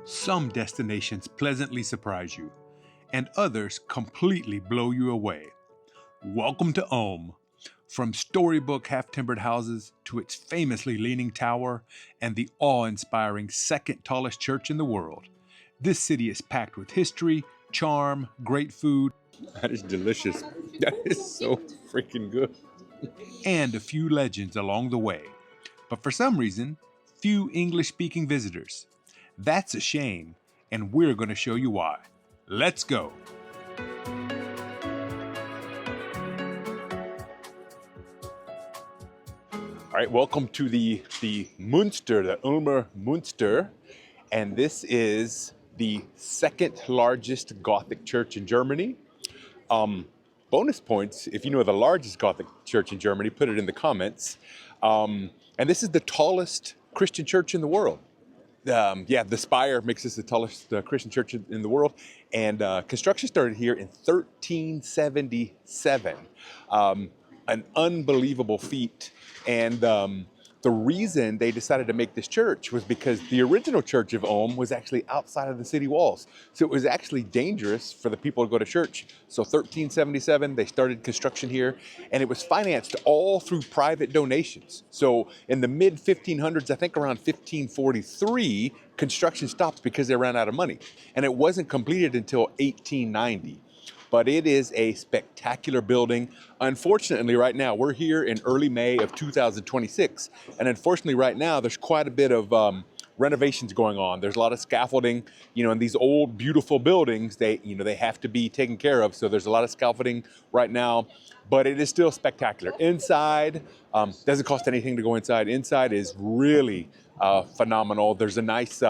Some destinations pleasantly surprise you, and others completely blow you away. Welcome to Ulm. From storybook half-timbered houses to its famously leaning tower and the awe-inspiring second tallest church in the world, this city is packed with history, charm, great food. That is delicious. That is so freaking good. And a few legends along the way. But for some reason, few English-speaking visitors. That's a shame, and we're going to show you why. Let's go! All right, welcome to the Munster, the Ulmer Munster, and this is the second largest Gothic church in Germany. Bonus points, if you know the largest Gothic church in Germany, put it in the comments. And this is the tallest Christian church in the world. The Spire makes this the tallest Christian church in the world. And construction started here in 1377. An unbelievable feat. And the reason they decided to make this church was because the original church of Ulm was actually outside of the city walls. So it was actually dangerous for the people to go to church. So 1377, they started construction here, and it was financed all through private donations. So in the mid 1500s, I think around 1543, construction stopped because they ran out of money. And it wasn't completed until 1890. But it is a spectacular building. Unfortunately, right now, we're here in early May of 2026. And unfortunately, right now, there's quite a bit of renovations going on. There's a lot of scaffolding, and these old, beautiful buildings, they have to be taken care of. So there's a lot of scaffolding right now, but it is still spectacular. Inside, doesn't cost anything to go inside. Inside is really phenomenal. There's a nice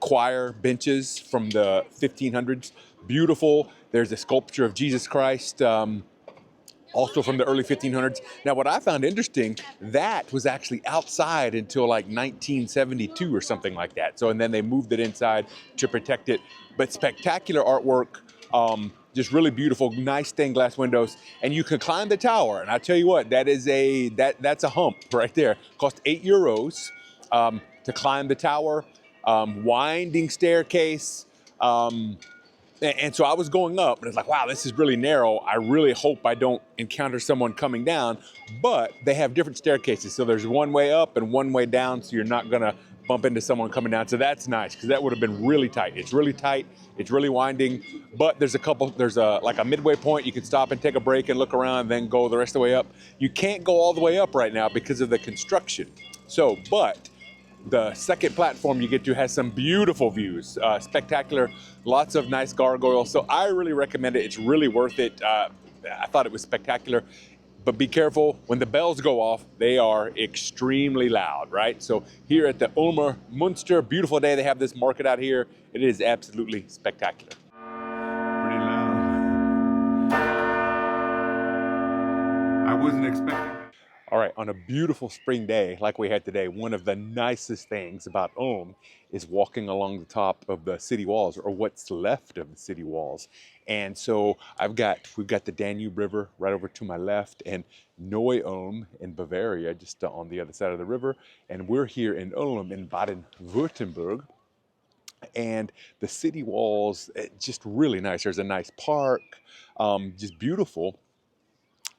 choir benches from the 1500s, beautiful. There's a sculpture of Jesus Christ, also from the early 1500s. Now, what I found interesting, that was actually outside until like 1972 or something like that. So, and then they moved it inside to protect it. But spectacular artwork, just really beautiful, nice stained glass windows, and you can climb the tower. And I tell you what, that's a hump right there. Cost €8 to climb the tower, winding staircase. And so I was going up, and it's like, wow, this is really narrow. I really hope I don't encounter someone coming down. But they have different staircases. So there's one way up and one way down, so you're not going to bump into someone coming down. So that's nice, because that would have been really tight. It's really tight. It's really winding. But there's like a midway point. You can stop and take a break and look around and then go the rest of the way up. You can't go all the way up right now because of the construction. But the second platform you get to has some beautiful views, spectacular, lots of nice gargoyles. So I really recommend it. It's really worth it. I thought it was spectacular, but be careful when the bells go off. They are extremely loud, right? So here at the Ulmer Munster, beautiful day. They have this market out here. It is absolutely spectacular. Pretty loud. I wasn't expecting. All right, on a beautiful spring day like we had today, one of the nicest things about Ulm is walking along the top of the city walls, or what's left of the city walls. And so we've got the Danube River right over to my left, and Neu-Ulm in Bavaria just on the other side of the river. And we're here in Ulm in Baden-Württemberg. And the city walls, just really nice. There's a nice park, just beautiful.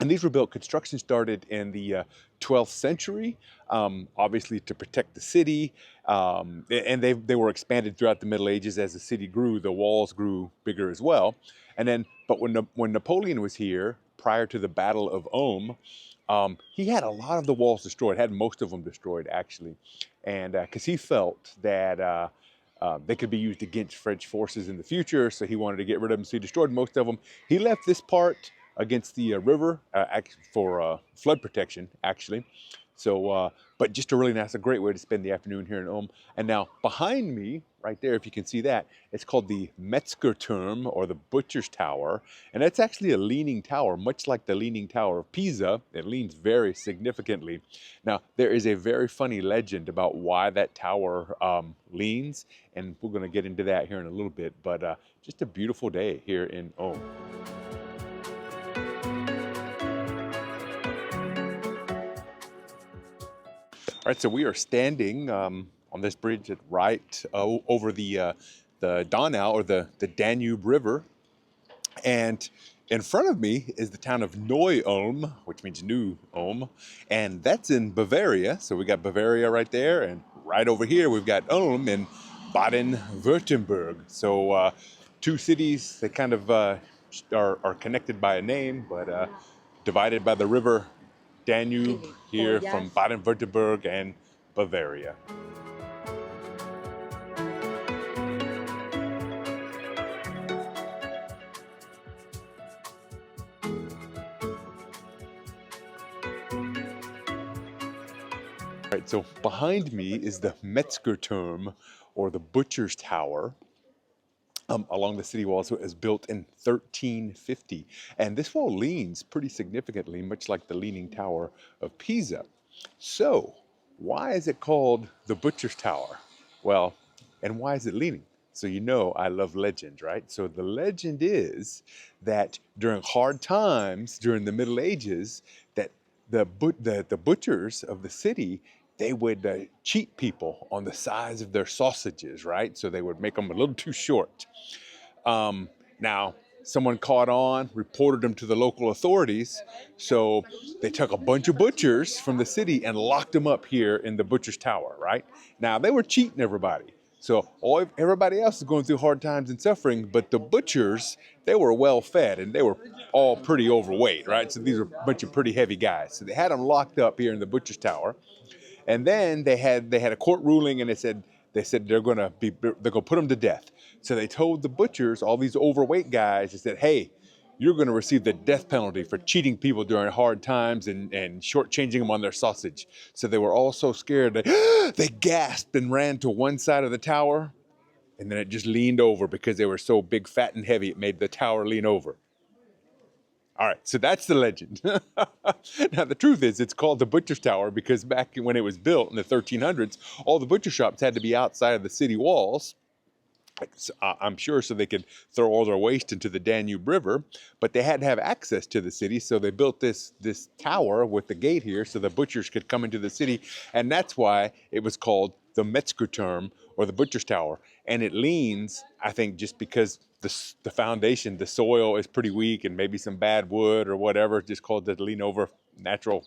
And these were built, construction started in the 12th century, obviously to protect the city. And they were expanded throughout the Middle Ages. As the city grew, the walls grew bigger as well. And then, but when Napoleon was here, prior to the Battle of Ulm, he had a lot of the walls destroyed, had most of them destroyed actually. And because he felt that they could be used against French forces in the future, so he wanted to get rid of them, so he destroyed most of them. He left this part against the river for flood protection, actually. So, but just a great way to spend the afternoon here in Ulm. And now behind me, right there, if you can see that, it's called the Metzgerturm, or the Butcher's Tower. And that's actually a leaning tower, much like the Leaning Tower of Pisa. It leans very significantly. Now, there is a very funny legend about why that tower leans, and we're going to get into that here in a little bit. But just a beautiful day here in Ulm. All right, so we are standing on this bridge right over the Donau, or the Danube River. And in front of me is the town of Neu-Ulm, which means New Ulm, and that's in Bavaria. So we got Bavaria right there, and right over here we've got Ulm in Baden-Württemberg. So two cities that kind of are connected by a name, but divided by the river Danube here from Baden-Württemberg and Bavaria. Right, so behind me is the Metzgerturm, or the Butcher's Tower, along the city wall. So it was built in 1350. And this wall leans pretty significantly, much like the Leaning Tower of Pisa. So why is it called the Butcher's Tower? Well, and why is it leaning? So you know I love legend, right? So the legend is that during hard times, during the Middle Ages, that the butchers of the city, they would cheat people on the size of their sausages, right? So they would make them a little too short. Now, someone caught on, reported them to the local authorities. So they took a bunch of butchers from the city and locked them up here in the Butcher's Tower, right? Now, they were cheating everybody. So everybody else is going through hard times and suffering, but the butchers, they were well fed and they were all pretty overweight, right? So these are a bunch of pretty heavy guys. So they had them locked up here in the Butcher's Tower. And then they had a court ruling, and they said they're gonna put them to death. So they told the butchers, all these overweight guys, they said, hey, you're gonna receive the death penalty for cheating people during hard times and shortchanging them on their sausage. So they were all so scared that they gasped and ran to one side of the tower, and then it just leaned over because they were so big, fat, and heavy, it made the tower lean over. All right, so that's the legend. Now, the truth is, it's called the Butcher's Tower because back when it was built in the 1300s, all the butcher shops had to be outside of the city walls, I'm sure, so they could throw all their waste into the Danube River, but they had to have access to the city, so they built this tower with the gate here so the butchers could come into the city, and that's why it was called the Metzgerturm, or the Butcher's Tower. And it leans, I think, just because the foundation, the soil is pretty weak, and maybe some bad wood or whatever, just called it lean over, natural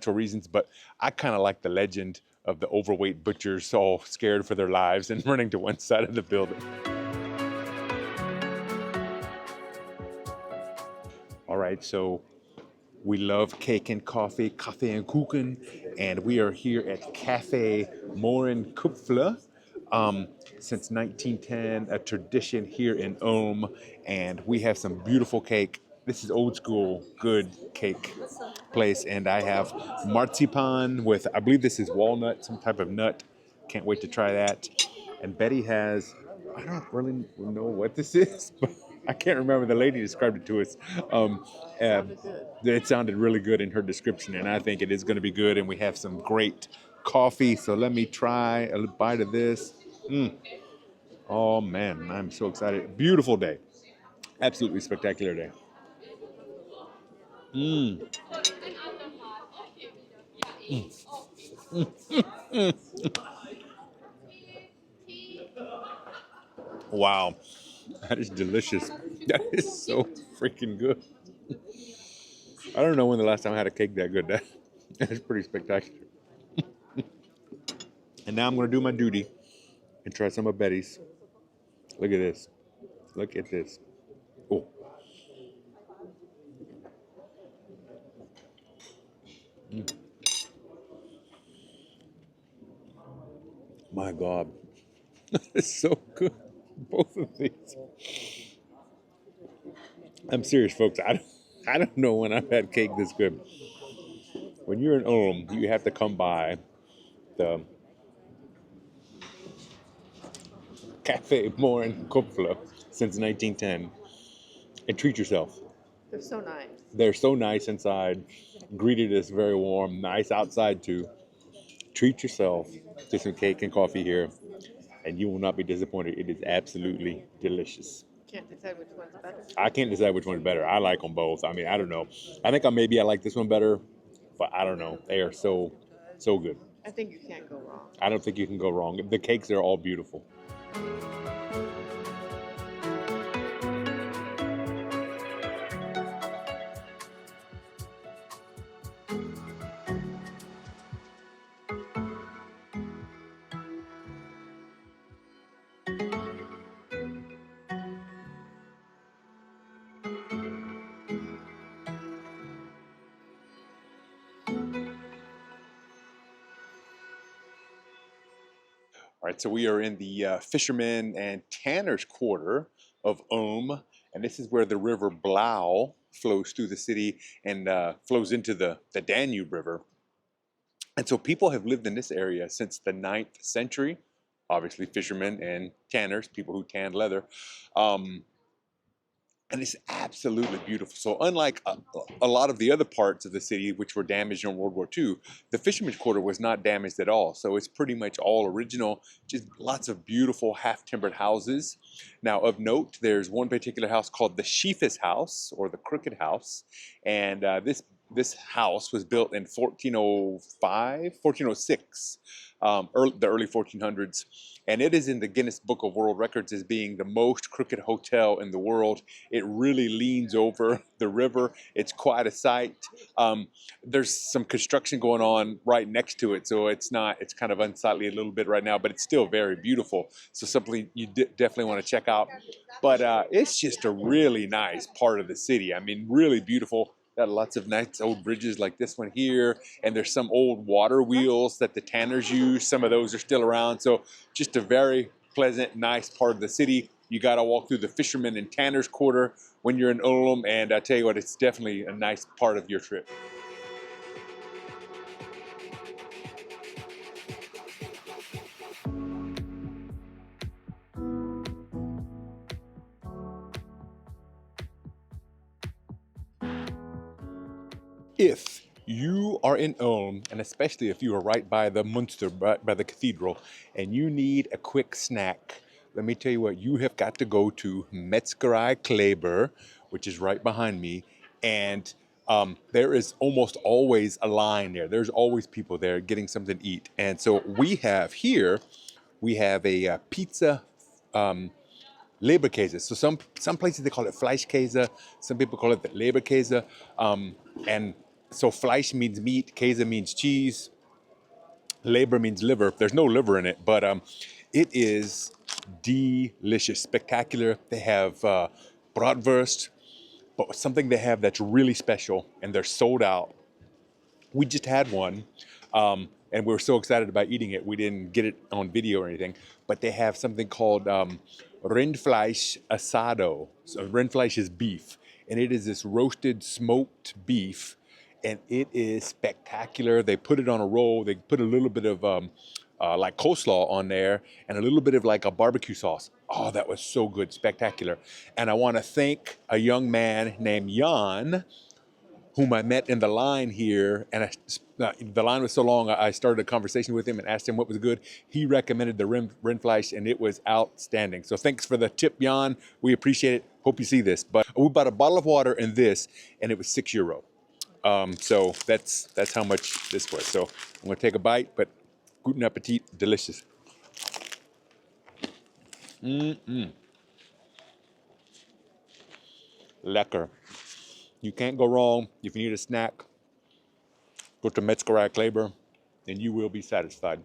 reasons. But I kind of like the legend of the overweight butchers all scared for their lives and running to one side of the building. All right, so we love cake and coffee, Kaffee and Kuchen, and we are here at Café Mohrenköpfle. Since 1910, a tradition here in Ulm, and we have some beautiful cake. This is old school, good cake place, and I have marzipan with, I believe this is walnut, some type of nut. Can't wait to try that. And Betty has, I don't really know what this is, but I can't remember. The lady described it to us. It sounded really good in her description, and I think it is going to be good. And we have some great coffee, so let me try a bite of this. Oh man, I'm so excited. Beautiful day. Absolutely spectacular day. Wow, that is delicious. That is so freaking good. I don't know when the last time I had a cake that good. That's pretty spectacular. And now I'm going to do my duty and try some of Betty's. Look at this. Look at this. Oh. My God. It's so good. Both of these. I'm serious, folks. I don't know when I've had cake this good. When you're in Ulm, you have to come by the Café Mohrenköpfle since 1910 and treat yourself. They're so nice. They're so nice inside. Greeted us very warm. Nice outside too. Treat yourself to some cake and coffee here, and you will not be disappointed. It is absolutely delicious. Can't decide which one's better. I can't decide which one's better. I like them both. I mean, I don't know. I think I like this one better, but I don't know. They are so good. I think you can't go wrong. I don't think you can go wrong. The cakes are all beautiful. All right, so we are in the Fisherman and Tanner's quarter of Ulm, and this is where the river Blau flows through the city and flows into the Danube River. And so people have lived in this area since the 9th century. Obviously, fishermen and tanners, people who tanned leather. And it's absolutely beautiful. So unlike a lot of the other parts of the city, which were damaged in World War II, the Fisherman's Quarter was not damaged at all. So it's pretty much all original, just lots of beautiful half-timbered houses. Now, of note, there's one particular house called the Schiffle's house, or the Crooked House. And this house was built in 1406, the early 1400s. And it is in the Guinness Book of World Records as being the most crooked hotel in the world. It really leans over the river. It's quite a sight. There's some construction going on right next to it, so it's kind of unsightly a little bit right now, but it's still very beautiful. So something you definitely want to check out. But it's just a really nice part of the city. I mean, really beautiful. Got lots of nice old bridges like this one here, and there's some old water wheels that the tanners use. Some of those are still around, so just a very pleasant, nice part of the city. You got to walk through the Fisherman and Tanner's Quarter when you're in Ulm, and I tell you what, it's definitely a nice part of your trip. If you are in Ulm, and especially if you are right by the Minster, by the cathedral, and you need a quick snack, let me tell you what, you have got to go to Metzgerei Klaiber, which is right behind me, and there is almost always a line there. There's always people there getting something to eat. And so we have a pizza Leberkäse. So some places they call it Fleischkäse, some people call it the Leberkäse, and so Fleisch means meat, Käse means cheese, Leber means liver. There's no liver in it, but it is delicious, spectacular. They have bratwurst, but something they have that's really special, and they're sold out. We just had one, and we were so excited about eating it, we didn't get it on video or anything, but they have something called Rindfleisch Asado. So Rindfleisch is beef, and it is this roasted, smoked beef, and it is spectacular. They put it on a roll. They put a little bit of like coleslaw on there and a little bit of like a barbecue sauce. Oh, that was so good, spectacular. And I want to thank a young man named Jan, whom I met in the line here, and the line was so long, I started a conversation with him and asked him what was good. He recommended the Rindfleisch, and it was outstanding. So thanks for the tip, Jan. We appreciate it. Hope you see this. But we bought a bottle of water and this, and it was €6. So that's how much this was. So I'm gonna take a bite, but guten Appetit, delicious. Lecker. You can't go wrong. If you need a snack, go to Metzgerei Klaiber, and you will be satisfied.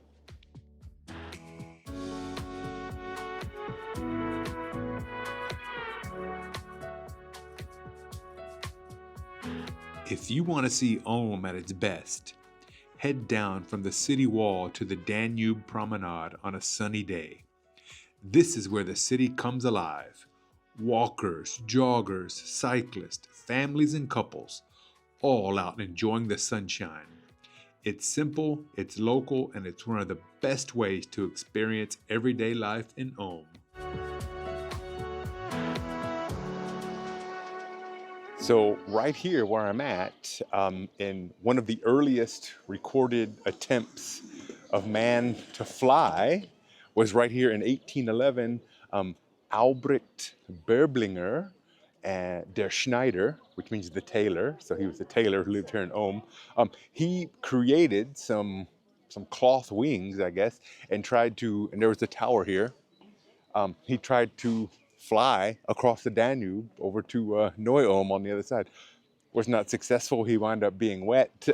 If you want to see Ulm at its best, head down from the city wall to the Danube Promenade on a sunny day. This is where the city comes alive. Walkers, joggers, cyclists, families and couples, all out enjoying the sunshine. It's simple, it's local, and it's one of the best ways to experience everyday life in Ulm. So right here where I'm at, in one of the earliest recorded attempts of man to fly was right here in 1811. Albrecht Berblinger, der Schneider, which means the tailor, so he was a tailor who lived here in Ulm. He created some cloth wings, I guess, and tried to, and there was a tower here. He tried to fly across the Danube over to Neu-Ulm on the other side. Was not successful. He wound up being wet,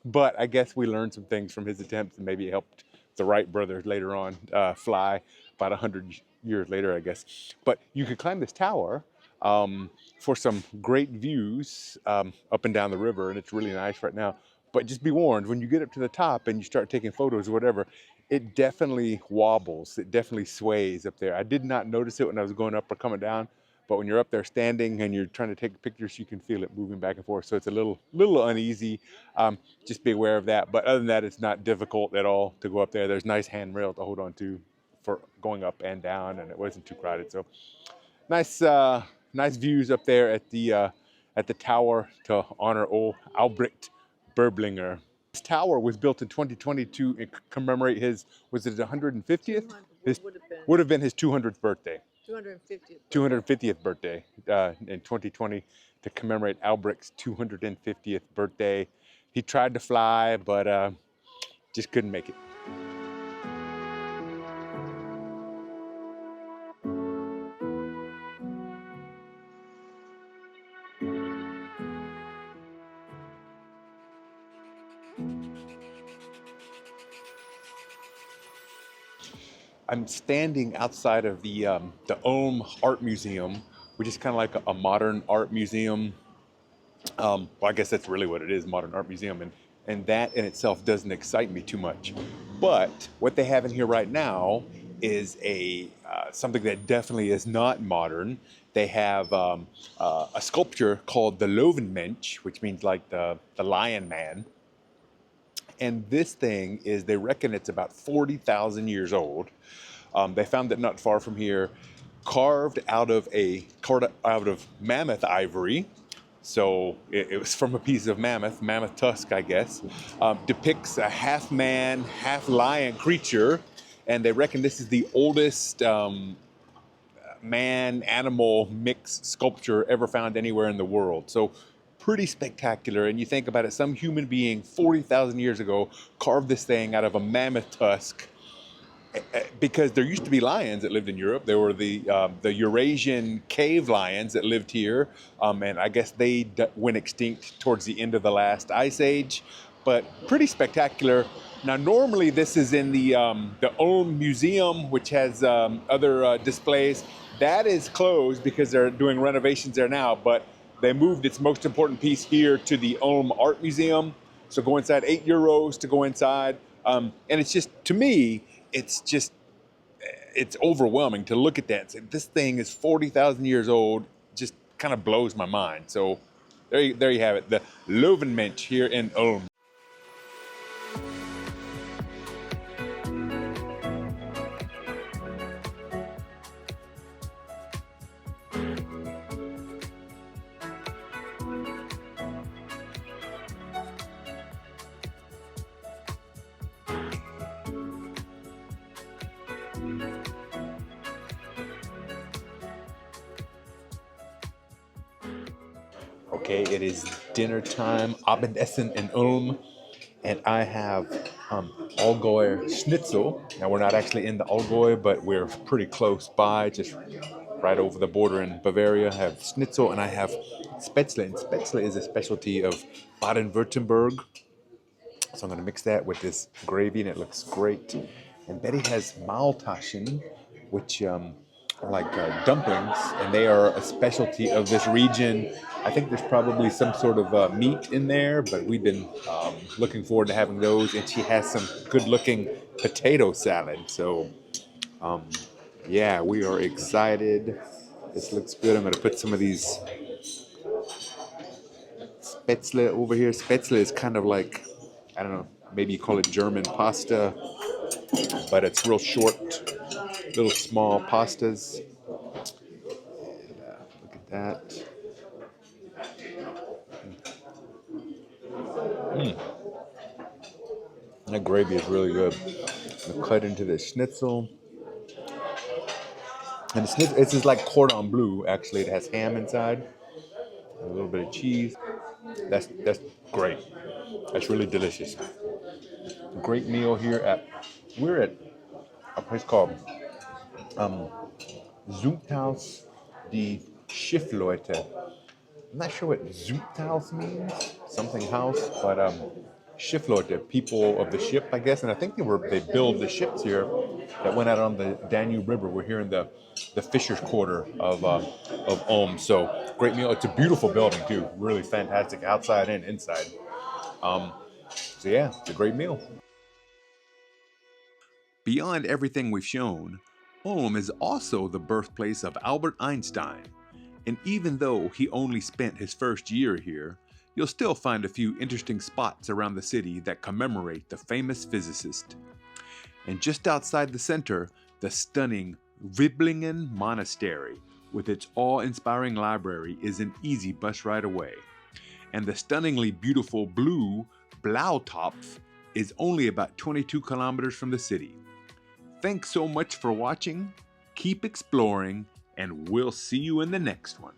but I guess we learned some things from his attempts, and maybe it helped the Wright brothers later on fly about 100 years later, I guess. But you could climb this tower for some great views up and down the river, and it's really nice right now. But just be warned, when you get up to the top and you start taking photos or whatever, it definitely wobbles. It definitely sways up there. I did not notice it when I was going up or coming down, but when you're up there standing and you're trying to take pictures, you can feel it moving back and forth. So it's a little uneasy. Just be aware of that. But other than that, it's not difficult at all to go up there. There's nice handrail to hold on to for going up and down, and it wasn't too crowded. So nice views up there at the tower to honor old Albrecht Berblinger. This tower was built in 2020 to commemorate his, was it 150th? His would have been his 200th birthday. 250th birthday in 2020 to commemorate Albrecht's 250th birthday. He tried to fly, but just couldn't make it. I'm standing outside of the Ulm Art Museum, which is kind of like a modern art museum. Well, I guess that's really what it is, modern art museum, and that in itself doesn't excite me too much. But what they have in here right now is something that definitely is not modern. They have a sculpture called the Löwenmensch, which means like the Lion Man. And this thing is, they reckon it's about 40,000 years old. They found it not far from here, carved out of mammoth ivory. So it was from a piece of mammoth tusk, I guess. Depicts a half man, half lion creature. And they reckon this is the oldest man-animal mix sculpture ever found anywhere in the world. So pretty spectacular. And you think about it, some human being 40,000 years ago carved this thing out of a mammoth tusk, because there used to be lions that lived in Europe. There were the Eurasian cave lions that lived here, and I guess they went extinct towards the end of the last ice age. But pretty spectacular. Now, normally this is in the Ulm Museum, which has other displays. That is closed because they're doing renovations there now, but they moved its most important piece here to the Ulm Art Museum. So go inside, €8 to go inside. And it's just, to me, it's overwhelming to look at that and say, this thing is 40,000 years old. Just kind of blows my mind. So there you have it, the Löwenmensch here in Ulm. Okay, it is dinner time, Abendessen in Ulm, and I have Allgäu Schnitzel. Now, we're not actually in the Allgäu, but we're pretty close by, just right over the border in Bavaria. I have Schnitzel, and I have Spätzle, and Spätzle is a specialty of Baden-Württemberg. So I'm going to mix that with this gravy, and it looks great. And Betty has Maultaschen, which are like dumplings, and they are a specialty of this region. I think there's probably some sort of meat in there, but we've been looking forward to having those. And she has some good-looking potato salad. So, yeah, we are excited. This looks good. I'm going to put some of these Spätzle over here. Spätzle is kind of like, I don't know, maybe you call it German pasta, but it's real short, little small pastas. And, look at that. That gravy is really good. I'm gonna cut into the schnitzel. And the schnitzel, it's just like cordon bleu, actually. It has ham inside, a little bit of cheese. That's great. That's really delicious. great meal here we're at a place called Zuchthaus die Schiffleute. I'm not sure what Zuchthaus means, something house, but Schiffleute, people of the ship, I guess. And I think they build the ships here that went out on the Danube River. We're here in the Fisher's Quarter of Ulm. So great meal. It's a beautiful building too, really fantastic outside and inside. So yeah, it's a great meal. Beyond everything we've shown, Ulm is also the birthplace of Albert Einstein. And even though he only spent his first year here, you'll still find a few interesting spots around the city that commemorate the famous physicist. And just outside the center, the stunning Wobbling Monastery, with its awe-inspiring library, is an easy bus ride away. And the stunningly beautiful blue Blautopf is only about 22 kilometers from the city. Thanks so much for watching, keep exploring, and we'll see you in the next one.